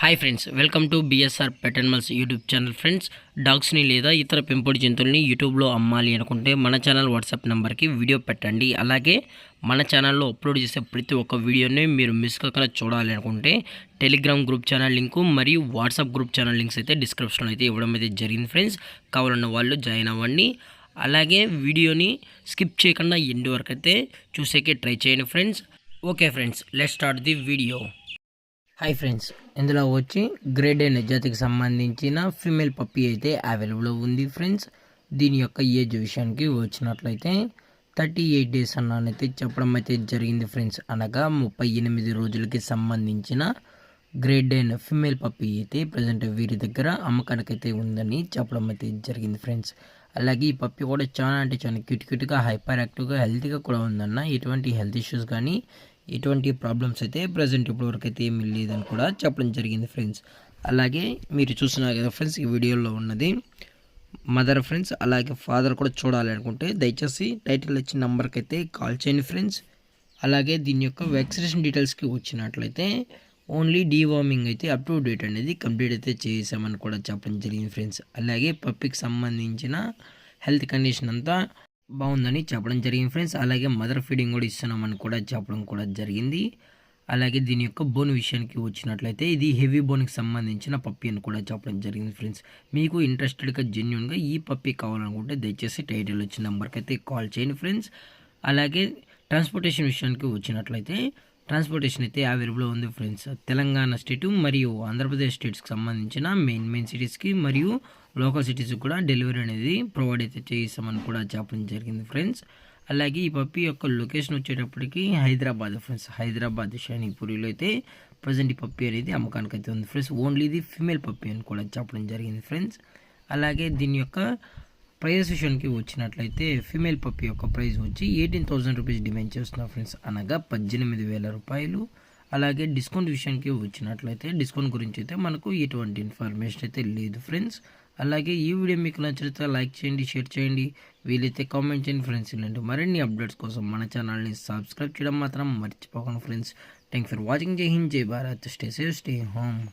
Hi friends, welcome to BSR pet animals YouTube channel. Friends, డాగ్స్ని లేదా ఇతర పెంపుడు జంతువుల్ని యూట్యూబ్లో అమ్మాలి అనుకుంటే మన ఛానల్ వాట్సాప్ నెంబర్కి వీడియో పెట్టండి. అలాగే మన ఛానల్లో అప్లోడ్ చేసే ప్రతి ఒక్క వీడియోని మీరు మిస్ కాకుండా చూడాలి అనుకుంటే టెలిగ్రామ్ గ్రూప్ ఛానల్ లింకు మరియు వాట్సాప్ గ్రూప్ ఛానల్ లింక్స్ అయితే డిస్క్రిప్షన్లో అయితే ఇవ్వడం అయితే జరిగింది. ఫ్రెండ్స్, కావాలన్న వాళ్ళు జాయిన్ అవ్వండి. అలాగే వీడియోని స్కిప్ చేయకుండా ఎండ్ వరకు అయితే చూసేకే ట్రై చేయండి friends. Okay friends, let's start the video. Hi friends, ఇందులో వచ్చి గ్రేడ్ ఏ జాతికి సంబంధించిన ఫీమేల్ పప్పీ అయితే అవైలబుల్ ఉంది. ఫ్రెండ్స్, దీని యొక్క ఏజ్ విషయానికి వచ్చినట్లయితే 38 డేస్ అన్నైతే చెప్పడం అయితే జరిగింది. ఫ్రెండ్స్, అనగా 38 రోజులకి సంబంధించిన గ్రేడ్ ఏ ఫీమేల్ పప్పీ అయితే ప్రజెంట్ వీరి దగ్గర అమ్మకానికైతే ఉందని చెప్పడం అయితే జరిగింది. ఫ్రెండ్స్, అలాగే ఈ పప్పీ కూడా చాలా అంటే చాలా క్యూట్గా హైపర్ యాక్టివ్గా హెల్తీగా కూడా ఉందన్న. ఎటువంటి హెల్త్ ఇష్యూస్ కానీ ఎటువంటి ప్రాబ్లమ్స్ అయితే ప్రజెంట్ ఇప్పటివరకు అయితే ఏమీ లేదని కూడా చెప్పడం జరిగింది. ఫ్రెండ్స్, అలాగే మీరు చూస్తున్నారు కదా ఫ్రెండ్స్, ఈ వీడియోలో ఉన్నది మదర్. ఫ్రెండ్స్, అలాగే ఫాదర్ కూడా చూడాలి అనుకుంటే దయచేసి టైటిల్ వచ్చిన నెంబర్కి అయితే కాల్ చేయండి. ఫ్రెండ్స్, అలాగే దీని యొక్క వ్యాక్సినేషన్ డీటెయిల్స్కి వచ్చినట్లయితే ఓన్లీ డీవార్మింగ్ అయితే అప్ టు డేట్ అనేది కంప్లీట్ అయితే చేసామని కూడా చెప్పడం జరిగింది. ఫ్రెండ్స్, అలాగే పప్పికి సంబంధించిన హెల్త్ కండిషన్ అంతా బాగుందని చెప్పడం జరిగింది. ఫ్రెండ్స్, అలాగే మదర్ ఫీడింగ్ కూడా ఇస్తున్నామని కూడా చెప్పడం కూడా జరిగింది. అలాగే దీని యొక్క బోన్ విషయానికి వచ్చినట్లయితే ఇది హెవీ బోన్కి సంబంధించిన పప్పీ అని కూడా చెప్పడం జరిగింది. ఫ్రెండ్స్, మీకు ఇంట్రెస్టెడ్గా జెన్యున్గా ఈ పప్పీ కావాలనుకుంటే దయచేసి టైటిల్ వచ్చిన నెంబర్కి అయితే కాల్ చేయండి. ఫ్రెండ్స్, అలాగే ట్రాన్స్పోర్టేషన్ విషయానికి వచ్చినట్లయితే ట్రాన్స్పోర్టేషన్ అయితే అవైలబుల్ ఉంది. ఫ్రెండ్స్, తెలంగాణ స్టేటు మరియు ఆంధ్రప్రదేశ్ స్టేట్స్కి సంబంధించిన మెయిన్ సిటీస్కి మరియు లోకల్ సిటీస్కి కూడా డెలివరీ అనేది ప్రొవైడ్ అయితే చేయిస్తామని కూడా చెప్పడం జరిగింది. ఫ్రెండ్స్, అలాగే ఈ పప్పీ యొక్క లొకేషన్ వచ్చేటప్పటికి హైదరాబాద్. ఫ్రెండ్స్, హైదరాబాద్ షైనిపూరిలో అయితే ప్రజెంట్ ఈ పప్పీ అనేది అమ్మకానికి అయితే ఉంది. ఫ్రెండ్స్, ఓన్లీ ఇది ఫీమేల్ పప్పీ అని కూడా చెప్పడం జరిగింది. ఫ్రెండ్స్, అలాగే దీని యొక్క ప్రైస్ విషయానికి వచ్చినట్లయితే ఫీమేల్ పప్పీ యొక్క ప్రైస్ వచ్చి 18,000 రూపీస్ డిమాండ్ చేస్తున్నారు. ఫ్రెండ్స్, అనగా 18,000 రూపాయలు. అలాగే డిస్కౌంట్ విషయానికి వచ్చినట్లయితే డిస్కౌంట్ గురించి అయితే మనకు ఎటువంటి ఇన్ఫర్మేషన్ అయితే లేదు. ఫ్రెండ్స్, అలాగే ఈ వీడియో మీకు నచ్చితే లైక్ చేయండి, షేర్ చేయండి, వీలైతే కామెంట్ చేయండి. ఫ్రెండ్స్, ఇలాంటి మరిన్ని అప్డేట్స్ కోసం మన ఛానల్ని సబ్స్క్రైబ్ చేయడం మాత్రం మర్చిపోకండి. Friends, thank for watching. జై హింద్, జై Bharat, stay safe, stay home.